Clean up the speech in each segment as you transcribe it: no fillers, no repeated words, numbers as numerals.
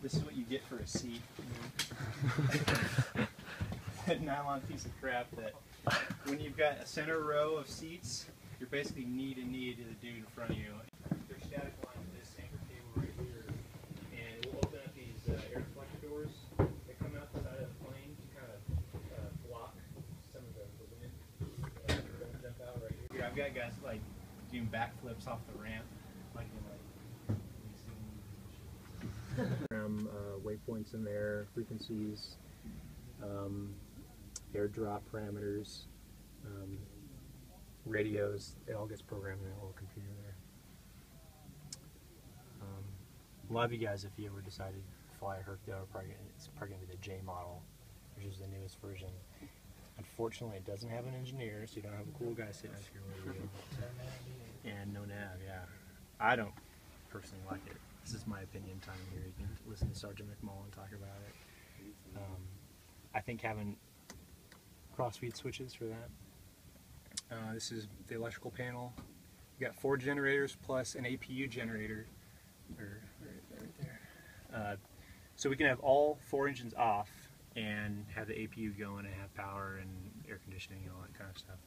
This is what you get for a seat. That nylon piece of crap that when you've got a center row of seats, you're basically knee to knee to the dude in front of you. They're static line with this anchor cable right here, and we'll open up these air deflector doors that come out the side of the plane to kind of block some of the wind. Don't jump out right here. I've got guys like doing backflips off the ramp, like in waypoints in there, frequencies, airdrop parameters, radios. It all gets programmed in a little computer there. A lot of you guys, if you ever decided to fly a Hercules, it's probably going to be the J model, which is the newest version. Unfortunately, it doesn't have an engineer, so you don't have a cool guy sitting next to your radio. And no nav, yeah. I don't personally like it. This is my opinion time here. You can listen to Sergeant McMullen talk about it. I think having cross-feed switches for that. This is the electrical panel. You got 4 generators plus an APU generator. Right there. So we can have all 4 engines off and have the APU going and have power and air conditioning and all that kind of stuff.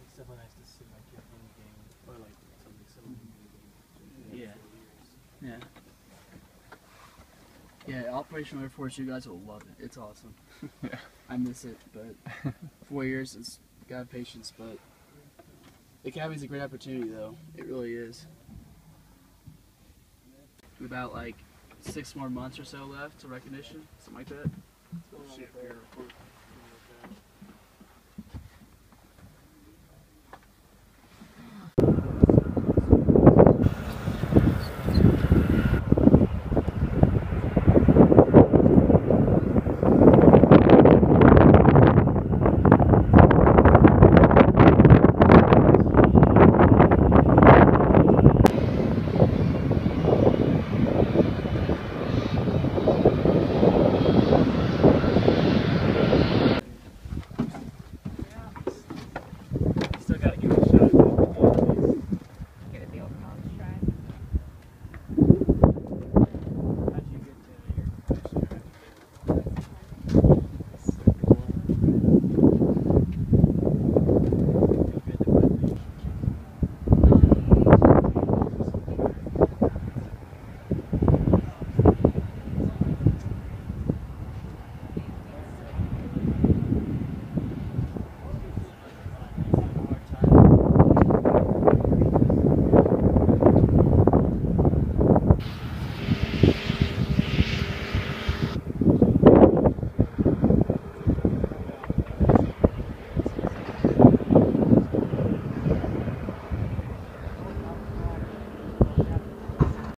It's definitely nice to see like your in game or like something similar to game. Yeah. Yeah, Operational Air Force, you guys will love it. It's awesome. Yeah. I miss it, but 4 years, it's got patience, but the Academy's a great opportunity though. It really is. About like 6 more months or so left to recognition, something like that.